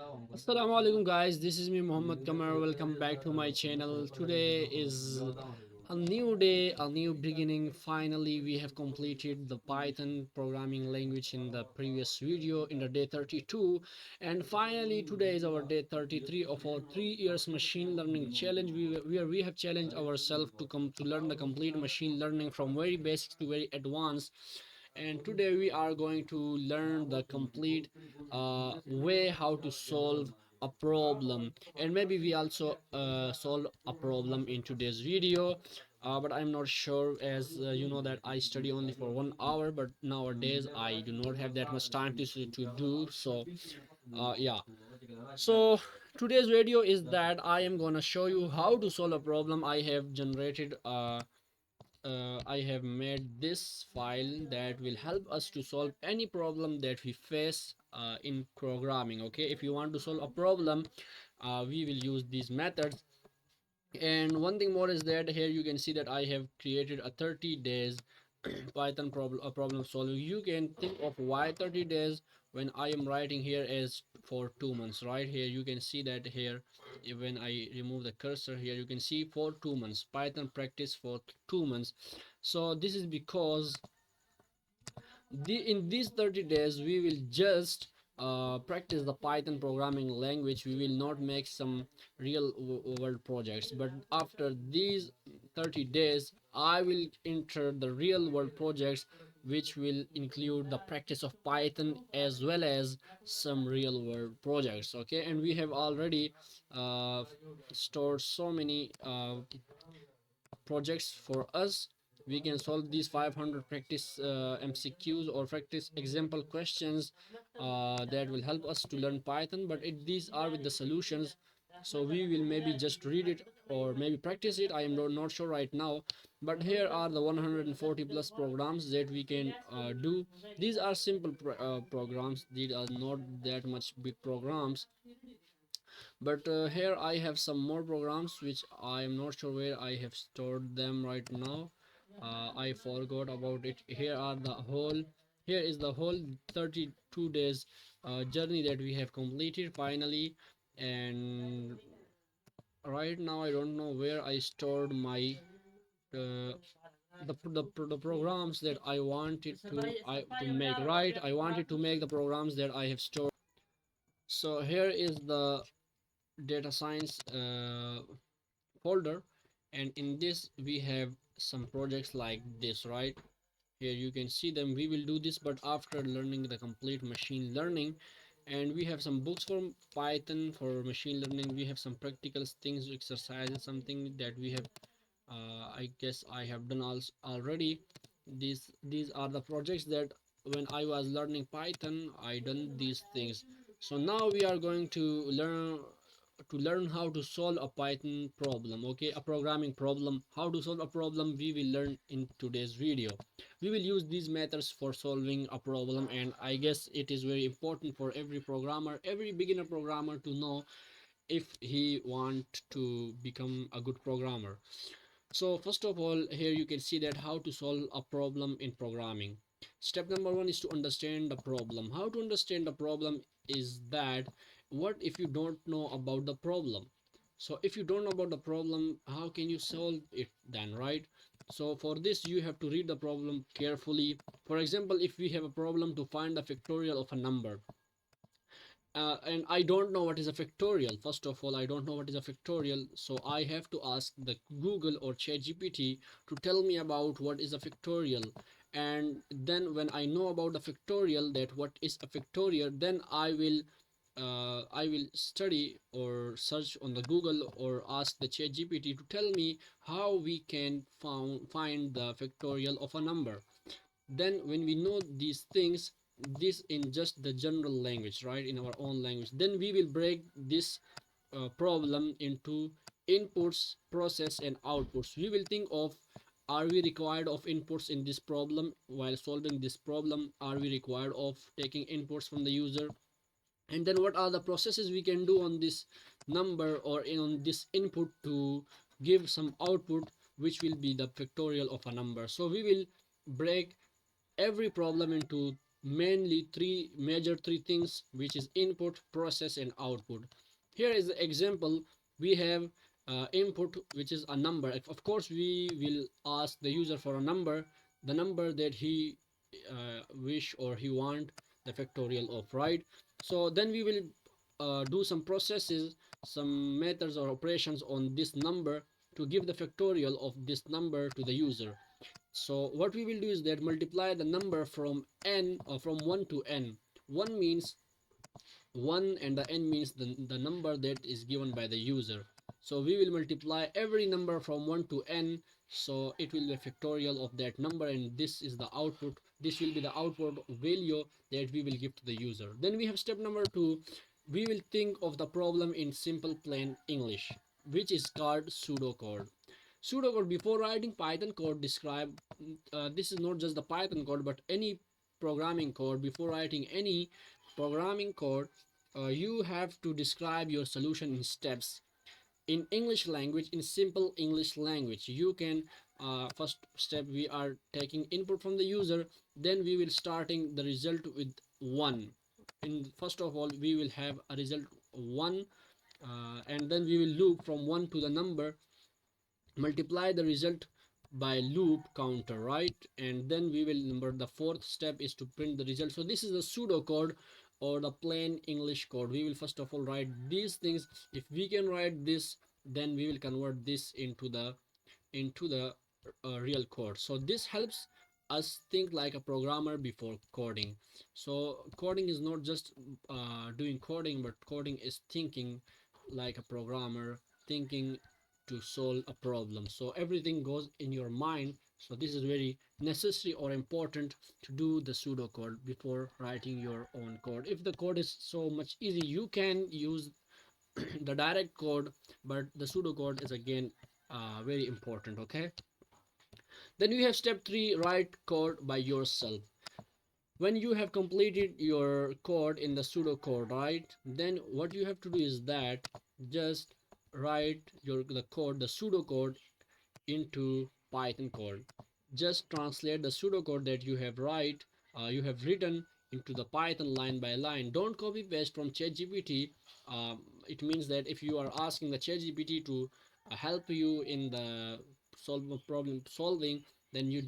Assalamu alaikum guys, this is me Muhammad Kamar. Welcome back to my channel. Today is a new day, a new beginning. Finally, we have completed the Python programming language in the previous video in the day 32, and finally today is our day 33 of our 3 years machine learning challenge. We have challenged ourselves to come to learn the complete machine learning from very basic to very advanced, and today we are going to learn the complete way how to solve a problem, and maybe we also solve a problem in today's video. But I'm not sure, as you know that I study only for 1 hour, but nowadays I do not have that much time to do so. Yeah, so today's video is that I am gonna show you how to solve a problem. I have made this file that will help us to solve any problem that we face in programming. Okay, if you want to solve a problem, we will use these methods. And one thing more is that here you can see that I have created a 30 days Python problem solving. You can think of why 30 days when I am writing here as for 2 months. Right here you can see that here, when I remove the cursor here, you can see for 2 months Python practice for 2 months. So this is because in these 30 days we will just practice the Python programming language. We will not make some real world projects, but after these 30 days I will enter the real world projects, which will include the practice of Python as well as some real world projects. Okay, and we have already stored so many projects for us. We can solve these 500 practice MCQs or practice example questions that will help us to learn Python, but these are with the solutions. So we will maybe just read it or maybe practice it. I am not sure right now, but here are the 140 plus programs that we can do. These are simple programs. These are not that much big programs, but here I have some more programs which I am not sure where I have stored them right now. I forgot about it. Here is the whole 32 days journey that we have completed finally. And right now I don't know where I stored my uh, the programs that I wanted to make. Right, I wanted to make the programs that I have stored. So here is the data science folder, and in this we have some projects like this. Right here you can see them. We will do this but after learning the complete machine learning, and we have some books from Python for machine learning. We have some practical things, exercises, something that we have I guess I have done also already. These are the projects that when I was learning Python I done these things. So now we are going to learn how to solve a Python problem. Okay, a programming problem. How to solve a problem we will learn in today's video. We will use these methods for solving a problem, and I guess it is very important for every programmer, every beginner programmer, to know if he want to become a good programmer. So first of all, here you can see that how to solve a problem in programming. Step number one is to understand the problem. How to understand the problem is that, what if you don't know about the problem? So if you don't know about the problem, how can you solve it then, right? So for this you have to read the problem carefully. For example, if we have a problem to find the factorial of a number, and I don't know what is a factorial. First of all, I don't know what is a factorial, so I have to ask the Google or ChatGPT to tell me about what is a factorial. And then when I know about the factorial, that what is a factorial, then I will study or search on the Google or ask the ChatGPT to tell me how we can find the factorial of a number. Then when we know these things, this in just the general language, right, in our own language, then we will break this problem into inputs, process and outputs. We will think of, are we required of inputs in this problem while solving this problem? Are we required of taking inputs from the user? And then what are the processes we can do on this number or on this input to give some output which will be the factorial of a number? So we will break every problem into mainly three things, which is input, process, and output. Here is the example. We have input, which is a number. Of course we will ask the user for a number, the number that he wish or he want the factorial of, right? So then we will do some processes, some methods or operations on this number to give the factorial of this number to the user. So what we will do is that multiply the number from n, or from 1 to n. 1 means 1 and the n means the number that is given by the user. So we will multiply every number from 1 to n, so it will be a factorial of that number, and this is the output. This will be the output value that we will give to the user. Then we have step number 2. We will think of the problem in simple plain English, which is called pseudocode. Pseudocode, before writing Python code, describe this is not just the Python code but any programming code. Before writing any programming code, you have to describe your solution in steps in English language, in simple English language. You can first step, we are taking input from the user, then we will starting the result with 1. In first of all we will have a result 1, and then we will loop from 1 to the number, multiply the result by loop counter, right? And then we will number, the fourth step is to print the result. So this is the pseudo code or the plain English code. We will first of all write these things. If we can write this, then we will convert this into the real code. So this helps us think like a programmer before coding. So coding is not just doing coding, but coding is thinking like a programmer, thinking to solve a problem. So everything goes in your mind. So this is very necessary or important to do the pseudocode before writing your own code. If the code is so much easy, you can use the direct code, but the pseudocode is again very important. Okay. Then you have step 3, write code by yourself. When you have completed your code in the pseudocode, right, then what you have to do is that just write the code, the pseudocode, into Python code. Just translate the pseudocode that you have written into the Python line by line. Don't copy paste from ChatGPT. It means that if you are asking the ChatGPT to help you in the problem solving, then you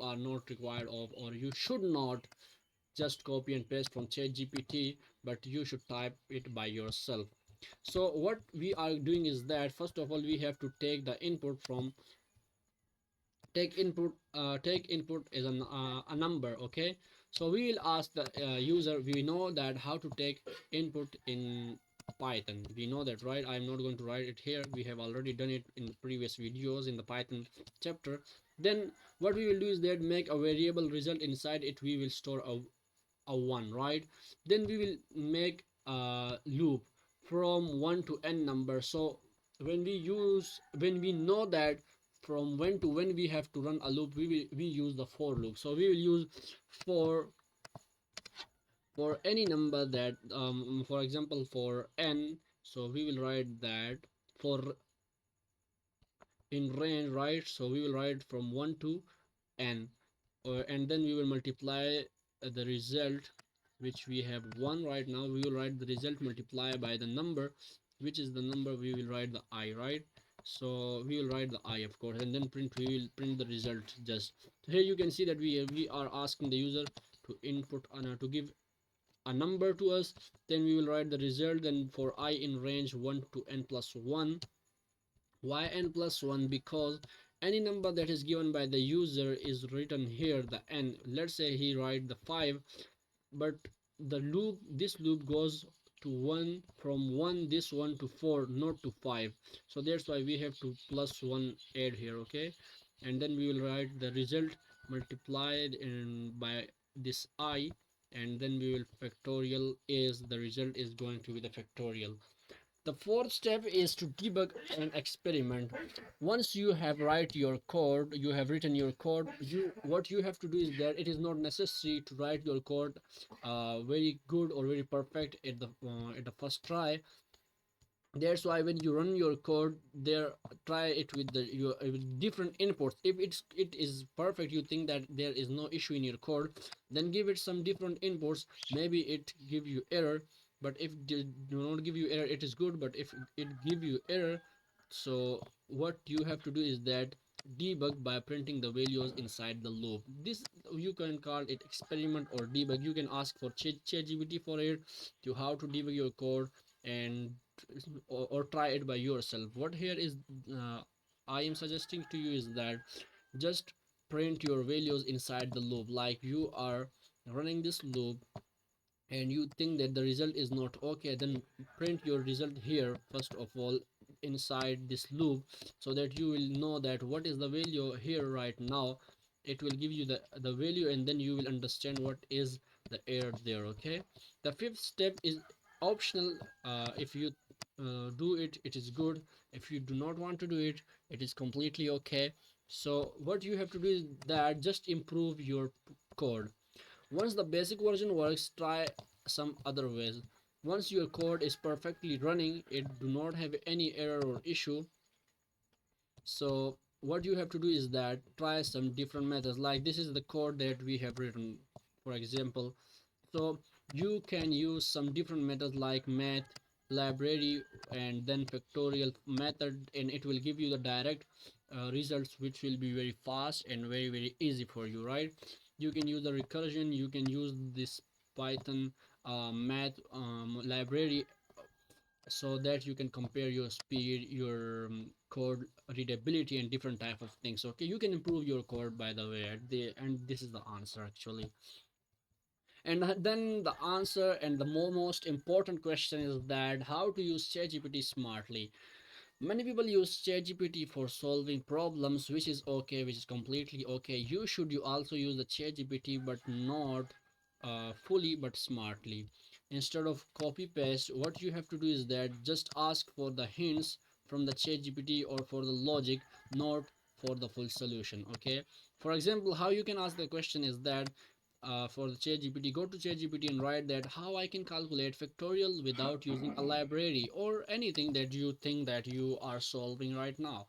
are not required of, or you should not just copy and paste from ChatGPT, but you should type it by yourself. So what we are doing is that first of all we have to take the input from take input as a number. Okay, so we will ask the user. We know that how to take input in Python, we know that, right? I'm not going to write it here, we have already done it in previous videos in the Python chapter. Then what we will do is that make a variable result. Inside it we will store a 1, right? Then we will make a loop from 1 to n number. So when we know that from when to when we have to run a loop, we use the for loop. So we will use for any number that for example for n, so we will write that for in range, right? So we will write from 1 to n, and then we will multiply the result, which we have 1 right now. We will write the result multiply by the number, which is the number. We will write the I, right? So we will write the I, of course, and then print. We will print the result. Just so here you can see that we are asking the user to input to give a number to us. Then we will write the result. Then for I in range 1 to n plus 1. Why n plus 1? Because any number that is given by the user is written here, the n. Let's say he write the 5, but this loop goes to 1, from 1 this one to 4, not to 5. So that's why we have to plus 1 add here. Okay, and then we will write the result multiplied by this I, and then we will factorial is the result is going to be the factorial. The fourth step is to debug an experiment. Once you have written your code, what you have to do is that it is not necessary to write your code very good or very perfect at the first try. That's why when you run your code there, try it with the your with different inputs. If it is perfect, you think that there is no issue in your code, then give it some different inputs. Maybe it give you error, but if do not give you error, it is good. But if it give you error, so what you have to do is that debug by printing the values inside the loop. This you can call it experiment or debug. You can ask for ChatGPT for it to how to debug your code, and or try it by yourself. What here is I am suggesting to you is that just print your values inside the loop. Like you are running this loop and you think that the result is not okay, then print your result here first of all inside this loop, so that you will know that what is the value here right now. It will give you the value, and then you will understand what is the error there. Okay, the fifth step is optional. If you do it, it is good. If you do not want to do it, it is completely okay. So what you have to do is that just improve your code. Once the basic version works, try some other ways. Once your code is perfectly running, it do not have any error or issue. So what you have to do is that try some different methods. Like this is the code that we have written, for example. So you can use some different methods like math library and then factorial method, and it will give you the direct results, which will be very fast and very easy for you, right? You can use the recursion, you can use this Python math library, so that you can compare your speed, your code readability, and different type of things. Okay, you can improve your code by the way at the and this is the answer actually. And then the answer and the most important question is that how to use ChatGPT smartly. Many people use ChatGPT for solving problems, which is okay, which is completely okay. You also use the ChatGPT, but not fully, but smartly. Instead of copy paste, what you have to do is that just ask for the hints from the ChatGPT or for the logic, not for the full solution. Okay. For example, how you can ask the question is that for the ChatGPT, go to ChatGPT and write that how I can calculate factorial without using a library or anything that you think that you are solving right now.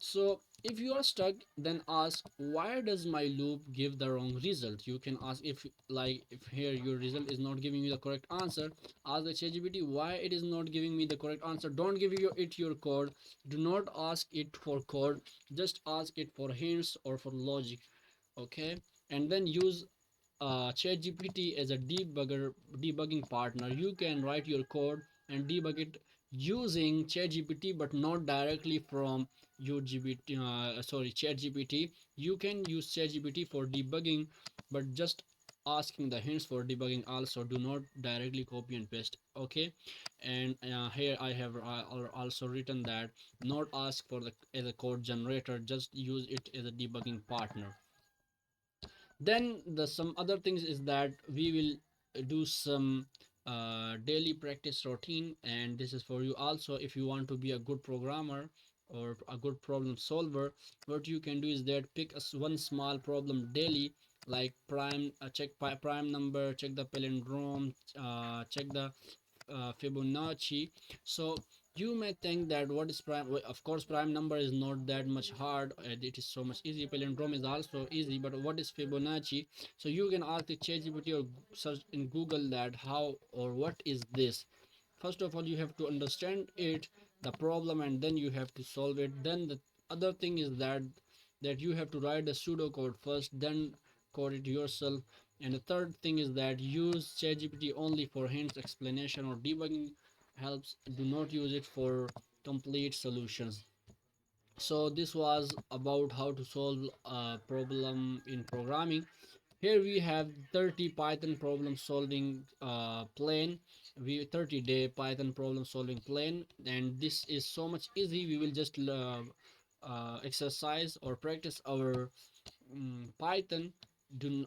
So if you are stuck, then ask why does my loop give the wrong result. You can ask if like if here your result is not giving you the correct answer, ask the ChatGPT why it is not giving me the correct answer. Don't give it your code. Do not ask it for code. Just ask it for hints or for logic. Okay, and then use ChatGPT as a debugging partner. You can write your code and debug it using ChatGPT, but not directly from ChatGPT. You can use ChatGPT for debugging, but just asking the hints for debugging also. Do not directly copy and paste. Okay, and here I have also written that not ask for the as a code generator. Just use it as a debugging partner. Then the some other things is that we will do some daily practice routine, and this is for you also. If you want to be a good programmer or a good problem solver, what you can do is that pick one small problem daily, like check prime number, check the palindrome, check the Fibonacci. So you may think that what is prime. Well, of course, prime number is not that much hard, and it is so much easy. Palindrome is also easy, but what is Fibonacci? So you can ask the ChatGPT or search in Google that how or what is this. First of all, you have to understand it, the problem, and then you have to solve it. Then the other thing is that you have to write the pseudocode first, then code it yourself. And the third thing is that use ChatGPT only for hints, explanation, or debugging helps. Do not use it for complete solutions. So this was about how to solve a problem in programming. Here we have 30 Python problem solving plan. We 30-day Python problem solving plan, and this is so much easy. We will just exercise or practice our Python.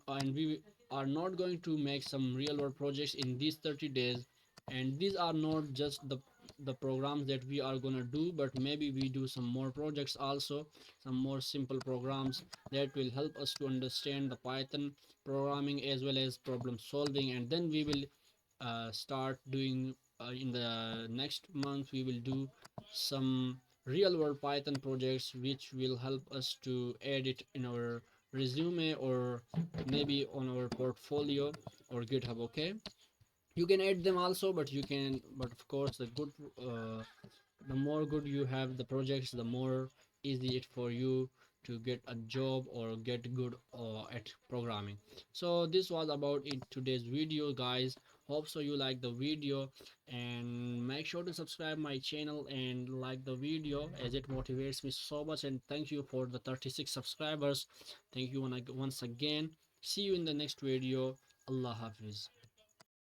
And we are not going to make some real world projects in these 30 days. And these are not just the programs that we are gonna do, but maybe we do some more projects also, some more simple programs that will help us to understand the Python programming as well as problem solving. And then we will start doing in the next month we will do some real world Python projects which will help us to add it in our resume or maybe on our portfolio or GitHub. Okay, you can add them also, but you can, but of course uh, the more good you have the projects, the more easy it for you to get a job or get good at programming. So this was about it today's video, guys. Hope so you like the video, and make sure to subscribe my channel and like the video as it motivates me so much. And thank you for the 36 subscribers. Thank you once again. See you in the next video. Allah Hafiz.